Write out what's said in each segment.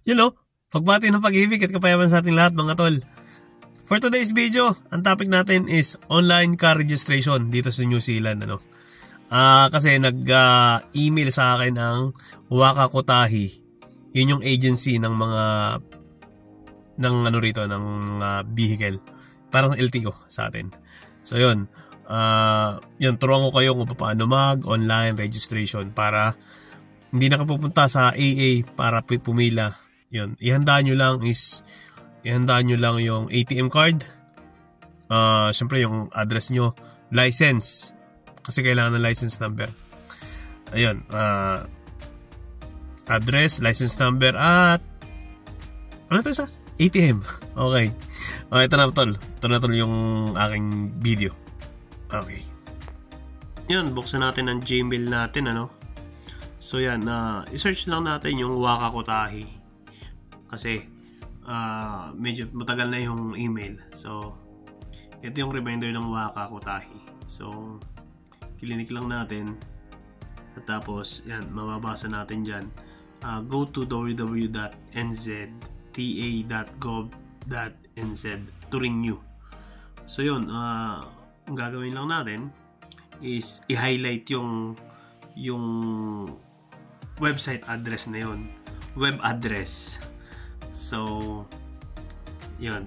You know, pagbati ng pag-ibig at kapayaman sa ating lahat mga tol. For today's video, ang topic natin is online car registration dito sa New Zealand. Kasi nag-email sa akin ang Waka Kotahi. Yun yung agency ng mga ng vehicle. Parang LTO sa atin. So yun, turuan ko kayo kung paano mag-online registration para hindi na kapupunta sa AA para pumila. Yun, ihanda nyo lang yung ATM card. Siyempre yung address nyo, license. Kasi kailangan ng license number. Ayun, address, license number, at ano to sa? ATM. Okay. Ito na tol. Ito na tol yung aking video. Okay. Yun, buksan natin ang Gmail natin, So yan, i-search lang natin yung Waka Kotahi. Kasi medyo matagal na yung email. So ito yung reminder ng Waka Kotahi. So kilinik lang natin. At tapos yan, mababasa natin dyan. Go to www.nzta.gov.nz to renew. So yun, ang gagawin lang natin is i-highlight yung website address na yun, web address. So yun,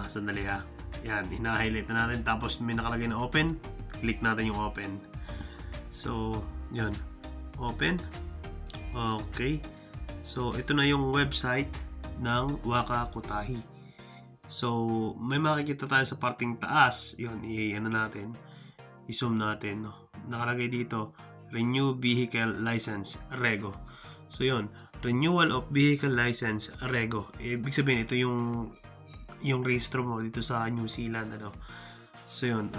sandali ha, yan, ina-highlight na natin, tapos may nakalagay na open, click natin yung open. So yun, open. Okay, so ito na yung website ng Waka Kotahi. So may makikita tayo sa parting taas, yun, i-zoom natin, nakalagay dito Renew Vehicle License Rego. So yun, Renewal of Vehicle License Rego. Ibig sabihin ito yung rehistro mo dito sa New Zealand, So yun,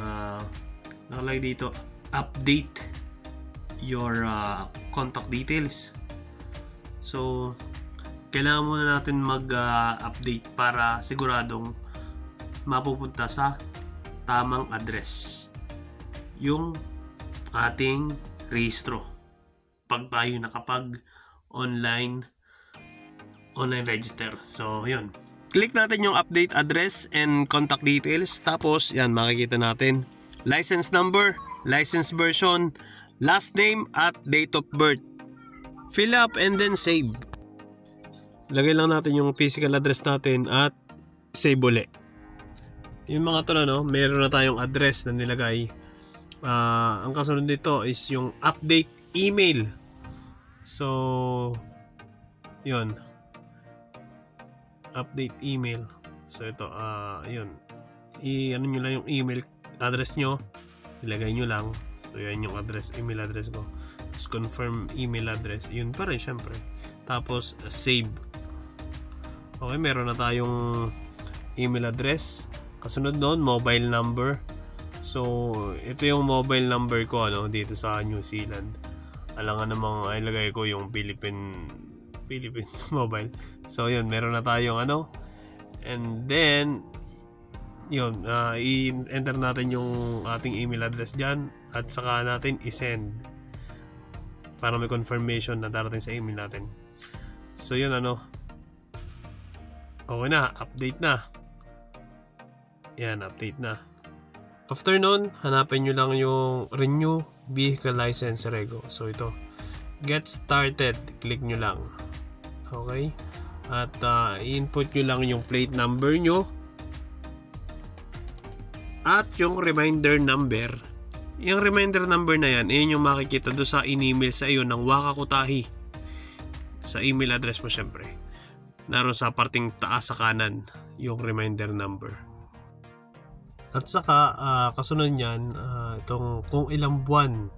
nakalagay dito update your contact details. So kailangan muna natin mag-update para siguradong mapupunta sa tamang address yung ating rehistro pag tayo nakapag online register. So yun, click natin yung update address and contact details, tapos yan, makikita natin license number, license version, last name at date of birth. Fill up and then save. Lagay lang natin yung physical address natin at save uli. Yung mga to meron na tayong address na nilagay. Ang kasunod dito is yung update email. So yun, update email. So ito, yun, ano nyo lang yung email address nyo, ilagay nyo lang. So yan yung email address ko. Tapos confirm email address, yun pa rin syempre. Tapos save. Okay, meron na tayong email address. Kasunod doon, mobile number. So ito yung mobile number ko dito sa New Zealand. Alangan namang ilagay ko yung Philippine mobile. So yun, meron na tayong and then yun, i-enter natin yung ating email address dyan at saka natin i-send para may confirmation na darating sa email natin. So yun, okay na, update na. Yan, update na. After nun, hanapin nyo lang yung Renew Vehicle License Rego. So ito, get started, click nyo lang. Okay, at i-input nyo lang yung plate number nyo at yung reminder number. Yung reminder number na yan, yun yung makikita doon sa in-email sa iyo ng Waka Kotahi. Sa email address mo syempre. Naroon sa parting taas sa kanan yung reminder number. At saka kasunod niyan, itong kung ilang buwan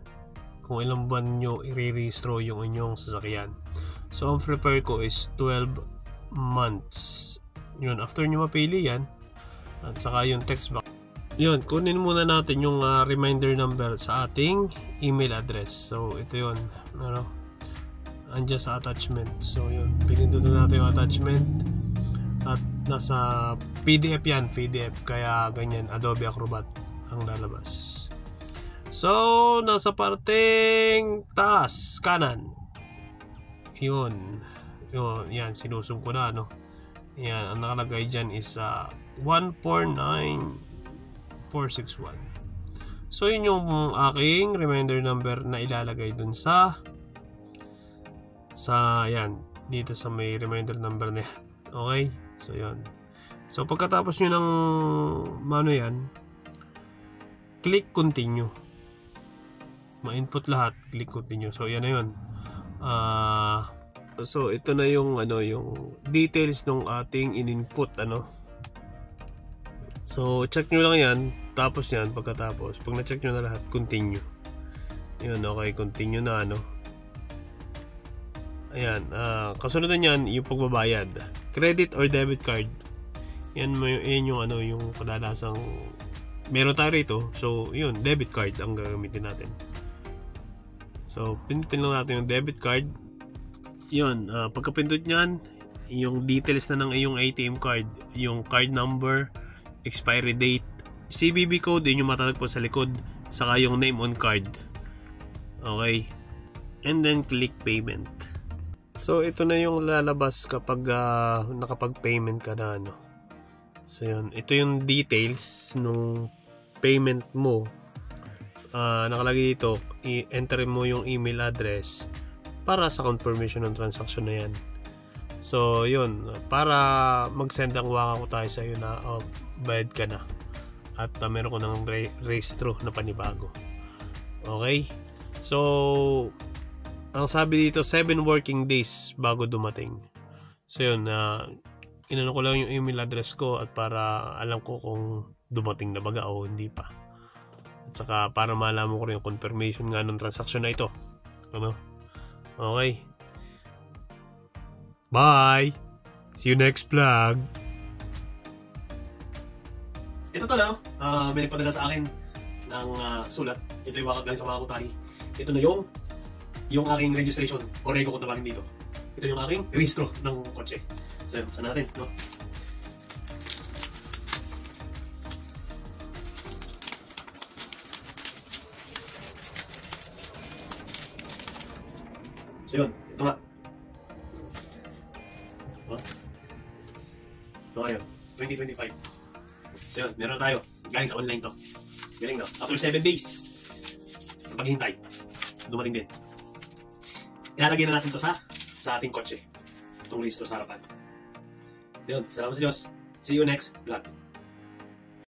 nyo i-re-registro yung inyong sasakyan. So ang prepare ko is 12 months. Yun, after nyo mapili yan, at saka yung text box, yun, kunin muna natin yung reminder number sa ating email address. So ito yun, andyan sa attachment. So yun, pinindot natin yung attachment at nasa PDF yan, PDF, kaya ganyan, Adobe Acrobat ang lalabas. So nasa parteng taas kanan, yun, yan, sinusum ko na, no? Yan, ang nakalagay dyan is 149461. So, yun yung aking reminder number na ilalagay dun sa yan, dito sa may reminder number na yan. Okay? So, yun. So, pagkatapos nyo ng yan, click continue. Ma-input lahat, click continue. So, yan na yun. So, ito na yung yung details ng ating in-input, So, check nyo lang yan. Tapos yan, pagkatapos, pag na-check nyo na lahat, continue. Yun, okay, continue na, Ayan, kasunod na yan, yung pagbabayad. Credit or debit card. Yan yung kadalasang meron tayo rito. So, yun, debit card ang gagamitin natin. So, pindutin lang natin yung debit card. Yun, pagkapindot nyan, yung details na ng iyong ATM card, yung card number, expiry date, CVV code, yun yung matatagpo sa likod, saka yung name on card. Okay. And then, click payment. So, ito na yung lalabas kapag nakapag-payment ka na, So, yun. Ito yung details nung payment mo. Nakalagay dito, i-enter mo yung email address para sa confirmation ng transaction na yan. So, yun. Para mag-send ang waka ko tayo sa iyo na bayad ka na. At meron ko ng raise through na panibago. Okay? So, ang sabi dito, 7 working days bago dumating. So, yun. Inano ko lang yung email address ko at para alam ko kung dumating na baga o hindi pa. At saka para malaman ko rin yung confirmation nga ng transaction na ito. Okay. Bye! See you next vlog! Ito to lang. May nagpadala sa akin ng sulat. Ito yung wakag galing sa mga kutahi. Ito na yung aking registration o rego kung tawagin dito. Ito yung aking registro ng kotse. So yun, saan natin, So yun, ito nga. Ito nga yun, 2025. So yun, meron tayo. Galing sa online to. Galing no? After 7 days, ng paghintay, dumating din. Ilalagay na natin to sa ating kotse. Itong registro sa harapan. Yun, salamat sa Diyos. See you next vlog.